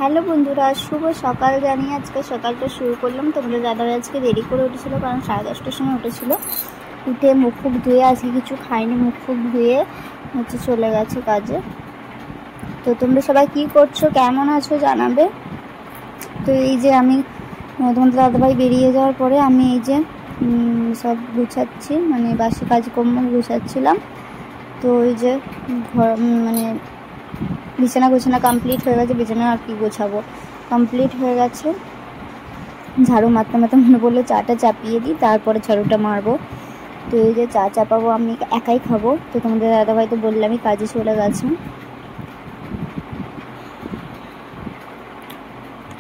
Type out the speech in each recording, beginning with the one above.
Hello বন্ধুরা, শুভ সকাল জানিয়ে আজকে সকালটা শুরু করলাম। তোমাদের দাদাভাই আজকে দেরি করে উঠেছিল, কারণ 10:30টার সময় উঠেছিল। উঠে মুখ ফুক ধুয়ে, আজকে কিছু খাইনি, মুখ ফুক ধুয়ে চলে গেছে কাজে। তো তোমরা সবাই কি করছো, কেমন আছো জানাবে। তো এই যে আমি তোমাদের দাদাভাই বেরিয়ে যাওয়ার পরে আমি এই যে সব গুছাচ্ছি, মানে বাসি কাজকর্ম গুছাচ্ছিলাম। তো এই যে মানে বিছানা কমপ্লিট হয়ে গেছে। বিছানা আর কি গোছাবো, কমপ্লিট হয়ে গেছে। ঝাড়ু মারতে মারতে মনে পড়লো চাটা চাপিয়ে দিই, তারপরে ঝাড়ুটা মারবো। তো এই যে চা চাপাবো, আমি একাই খাবো। তো তোমাদের দাদাভাই তো বললামই কাজে চলে গেছে।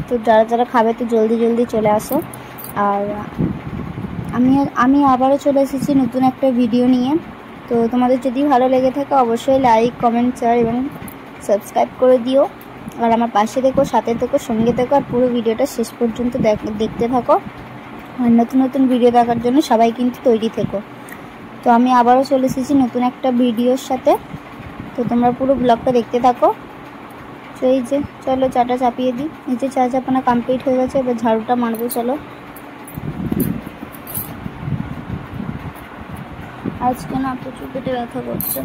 তো যারা যারা খাবে তো জলদি জলদি চলে আসো। আর আমি আবারও চলে এসেছি নতুন একটা ভিডিও নিয়ে। তো তোমাদের যদি ভালো লেগে থাকে অবশ্যই লাইক, কমেন্ট, শেয়ার এবং সাবস্ক্রাইব করে দিও। আর আমার পাশে থেকো, সাথে থেকো, সঙ্গে থেকো, আর পুরো ভিডিওটা শেষ পর্যন্ত দেখতে থাকো। আর নতুন নতুন ভিডিও দেখার জন্য সবাই কিন্তু তৈরি থেকো। তো আমি আবারও চলে এসেছি নতুন একটা ভিডিওর সাথে। তো তোমরা পুরো ব্লগটা দেখতে থাকো। তো এই যে চলো চাটা চাপিয়ে দিই। এই যে চা চাপানো কমপ্লিট হয়ে গেছে, এবার ঝাড়ুটা মারবো। চলো, আজকে না প্রচুর পেটে ব্যথা করছে।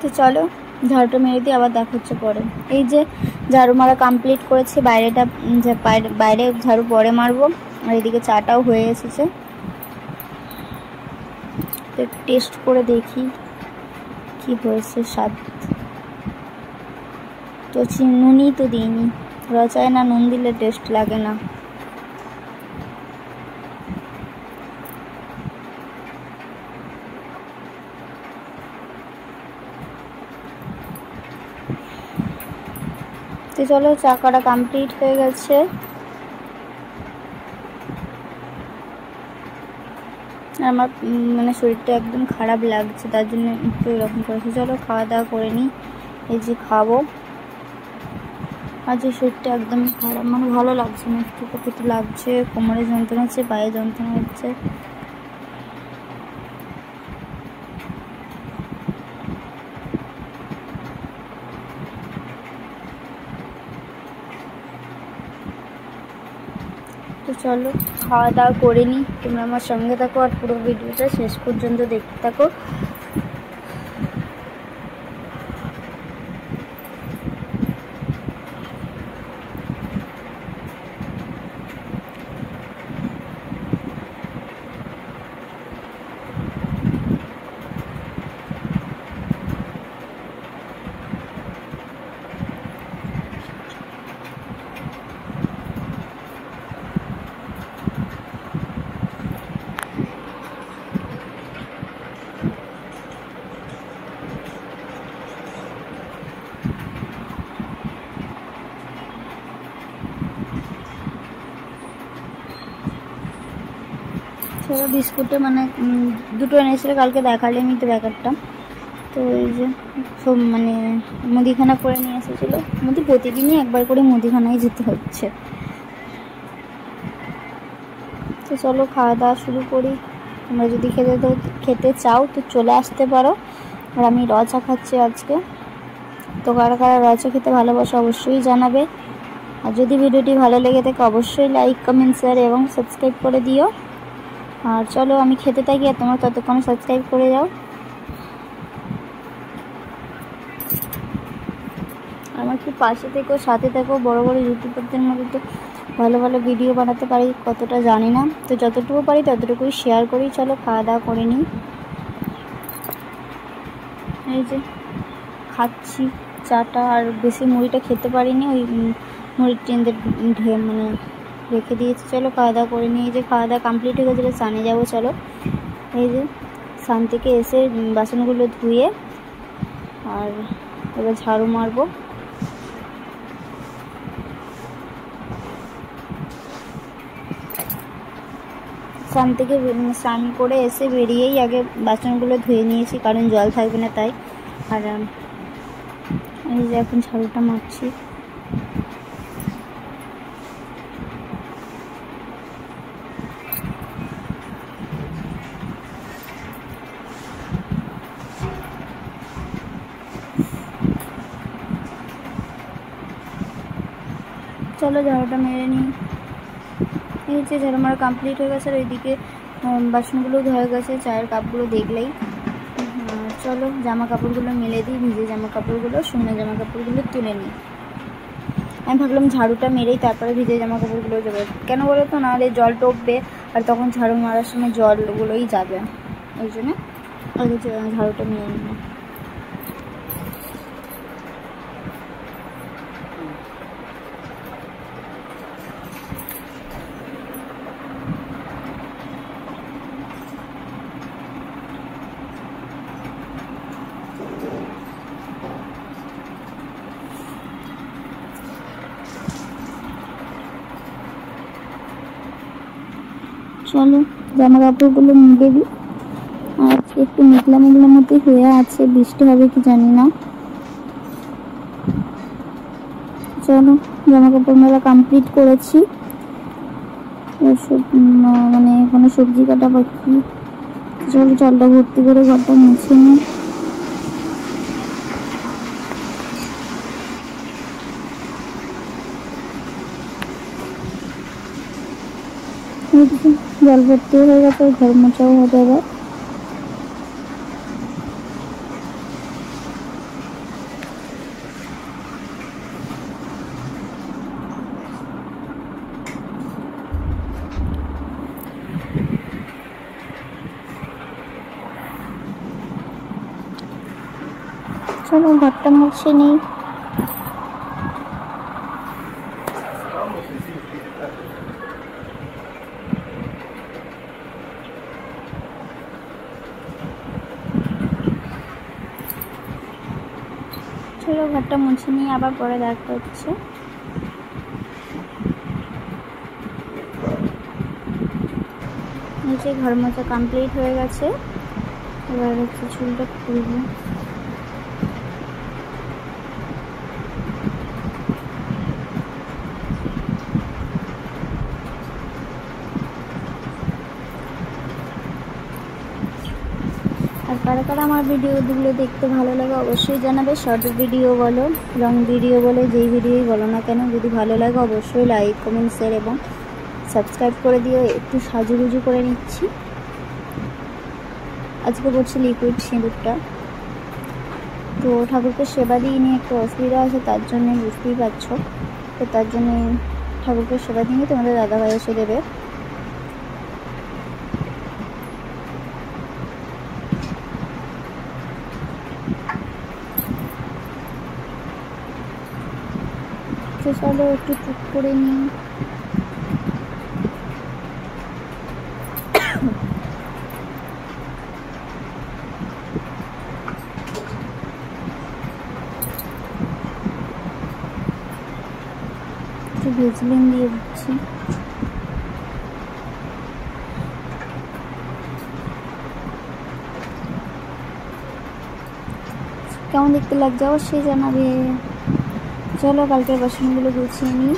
তো চলো ঝাড়ুটা মেরে দিয়ে আবার দেখা হচ্ছে পরে। এই যে ঝাড়ু মারা কমপ্লিট করেছি, বাইরে ঝাড়ু পরে মারবো। আর এদিকে চাটাও হয়ে এসেছে। তো টেস্ট করে দেখি কি হয়েছে স্বাদ। তো নুনই তো দিইনি, রচায় না নুন দিলে টেস্ট লাগে না। তো চলো চা করা কমপ্লিট হয়ে গেছে। আমার মানে শরীরটা একদম খারাপ লাগছে, তার জন্য একটু এরকম করেছি। চলো খাওয়া দাওয়া করে নিই। এই যে খাবো। আর যে শরীরটা একদম খারাপ, মানে ভালো লাগছে না, একটু কত লাগছে, কোমরে যন্ত্রণা হচ্ছে, পায়ে যন্ত্রণা হচ্ছে। তো চলো খাওয়া দাওয়া করে নিই। তোমরা আমার সঙ্গে থাকো আর পুরো ভিডিওটা শেষ পর্যন্ত দেখতে থাকো। চলো বিস্কুটে মানে দুটো এনেছিল, কালকে দেখালে আমি তো ব্যাপারটা। তো এই যে সব মানে মুদিখানা করে নিয়ে এসেছিলো। প্রতিদিনই একবার করে মুদিখানায় যেতে হচ্ছে। তো চলো খাওয়া দাওয়া শুরু করি। তোমরা যদি খেতে চাও তো চলে আসতে পারো। আর আমি রচা খাচ্ছি আজকে। তো কারা কারা রচা খেতে ভালোবাসো অবশ্যই জানাবে। আর যদি ভিডিওটি ভালো লেগে থাকে অবশ্যই লাইক, কমেন্ট, শেয়ার এবং সাবস্ক্রাইব করে দিও। আর চলো আমি খেতে থাকি, আর তোমরা ততক্ষণে সাবস্ক্রাইব করে যাও। আমার কি পাশে থেকো, সাথে থেকো। বড় বড় ইউটিউবারদের মধ্যে তো ভালো ভালো ভিডিও বানাতে পারি কতটা জানি না, তো যতটুকু পারি ততটুকুই শেয়ার করি। চলো খাওয়া দাওয়া করে নিই। এই যে খাচ্ছি চাটা, আর বেশি মুড়িটা খেতে পারিনি, ওই মুড়ির টেন্ডে মানে রেখে দিয়েছি। চলো খাওয়া দাওয়া করে নিয়ে, যে খাওয়া দাওয়া কমপ্লিট হয়ে গেছে, স্নানে যাবো। চলো এই যে স্নান থেকে এসে বাসনগুলো ধুয়ে আর এবার ঝাড়ু মারবো। স্নান করে এসে বেরিয়েই আগে বাসনগুলো ধুয়ে নিয়েছি, কারণ জল থাকবে না তাই। আর এই যে এখন ঝাড়ুটা মারছি। চলো ঝাড়ুটা মেরে নিই। এই যে ঝাড়ু মারা কমপ্লিট হয়ে গেছে, আর ওইদিকে বাসনগুলো ধয়ে গেছে, চায়ের কাপগুলো দেখলেই। চলো জামা কাপড়গুলো মেলে দিই, ভিজে জামা কাপড়গুলো, শুকনো জামা কাপড়গুলো তুলে নিই। আমি ভাবলাম ঝাড়ুটা মেরেই তারপরে ভিজে জামা কাপড়গুলো যাবে, কেন বলো তো, নাহলে জল টপবে আর তখন ঝাড়ু মারার সময় জলগুলোই যাবে, ওই জন্য আগে ঝাড়ুটা মেরে নিই। চলো জামা কাপড়গুলো মেলে দিই। আর একটু মেঘলা মেঘলা মতো হয়ে আছে, বৃষ্টি হবে কি জানি না। চলো জামা কাপড় মেলা কমপ্লিট করেছি, মানে এখনো সবজি কাটা বাকি। চলো জলটা ভর্তি করে ঘরটা মুছে নিই। জল ভর্তি হয়ে গেছে, ঘর মোছাও হবে এবার। চলো ঘরটা মুছে নিই। চলো ঘরটা মুছে নিয়ে আবার পরে দেখা হচ্ছে। নিচে ঘর মোছা কমপ্লিট হয়ে গেছে, এবার হচ্ছে চুলটা খুলবো। আর কারা কারা আমার ভিডিওগুলো দেখতে ভালো লাগে অবশ্যই জানাবে। শর্ট ভিডিও বলো, লং ভিডিও বলো, যেই ভিডিওই বলো না কেন, যদি ভালো লাগে অবশ্যই লাইক, কমেন্ট, শেয়ার এবং সাবস্ক্রাইব করে দিও। একটু সাজুগুজু করে নিচ্ছি, আজকে করছি লিকুইড সিঁদুরটা। তো ঠাকুরকে সেবা দিয়ে নিয়ে একটু অসুবিধা আছে, তার জন্য বুঝতেই পারছো। তো তার জন্য ঠাকুরকে সেবা দিয়ে তোমাদের দাদাভাই এসে দেবে। তো চলো একটু টুক করে নিই। একটু ভেজলিন দিয়ে দিচ্ছি। কেমন দেখতে লাগছে অবশ্যই জানাবে। চলো কালকের বাসনগুলো গুছিয়ে নিই,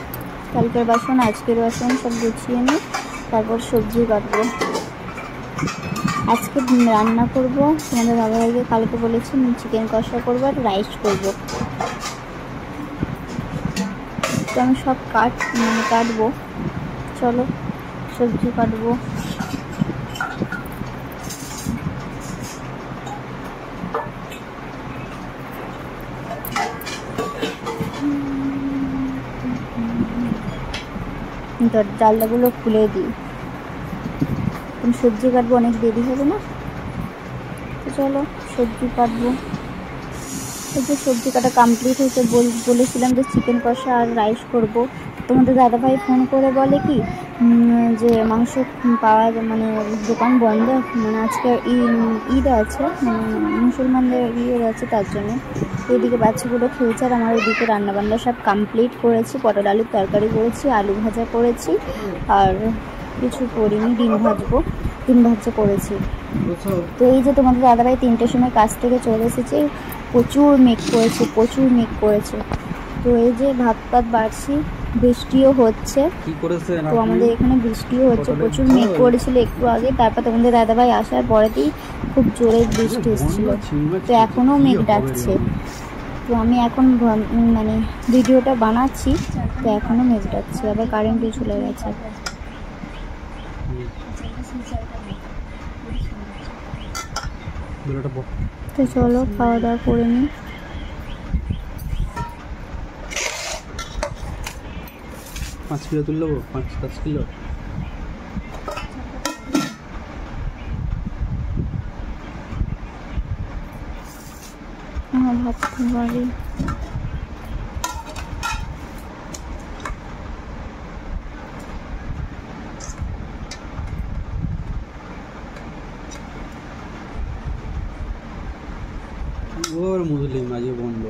কালকের বাসন আজকের বাসন সব গুছিয়ে নিই, তারপর সবজি কাটবো। আজকে রান্না করবো, তোমাদের দাদাভাইকে কালকে বলেছি চিকেন কষা করবো আর রাইস করবো। তো আমি সব কাটবো। চলো সবজি কাটবো। জানলাগুলো খুলে দিই, সবজি কাটবো, অনেক দেরি হবে না। তো চলো সবজি কাটবো। এই যে সবজি কাটা কমপ্লিট হয়েছে, বলেছিলাম যে চিকেন কষা আর রাইস করবো। তোমাদের দাদাভাই ফোন করে বলে কি যে মাংস পাওয়া মানে দোকান বন্ধ, মানে আজকে ঈদ আছে, মানে মুসলমানদের ঈদ আছে, তার জন্য। এদিকে বাচ্চাগুলো খেয়েছে আর আমার ওইদিকে রান্নাবান্না সব কমপ্লিট করেছি। পটল আলুর তরকারি করেছি, আলু ভাজা করেছি, আর কিছু করিনি, ডিম ভাজা করেছি। তো এই যে তোমাদের দাদাভাই 3টের সময় কাজ থেকে চলে এসেছে, প্রচুর মেঘ করেছে। তো এই যে ভাত বাড়ছি, বৃষ্টিও হচ্ছে, তো আমাদের এখানে বৃষ্টিও হচ্ছে, প্রচুর মেঘ করেছিল একটু আগে, তারপর তোমাদের দাদাভাই আসার পরেতেই খুব জোরে বৃষ্টি এসেছিল। তো এখনও মেঘ ডাকছে। তো আমি এখন মানে ভিডিওটা বানাচ্ছি, তো এখনও মেঘ ডাকছে, আবার কারেন্টও চলে গেছে। তো চলো খাওয়া দাওয়া করে নিই। পাঁচ কিলো তুলে দেবো, 5-10 কিলো। ভাবতে পারি ওর মুসলিম মাঝে বন্ধ।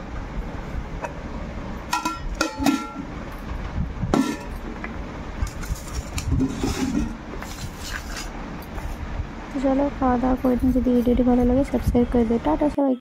চলো খাওয়া দাওয়া করে নিই। যদি ভিডিওটি ভালো লাগে সাবস্ক্রাইব করে দিও। টাটা সবাই।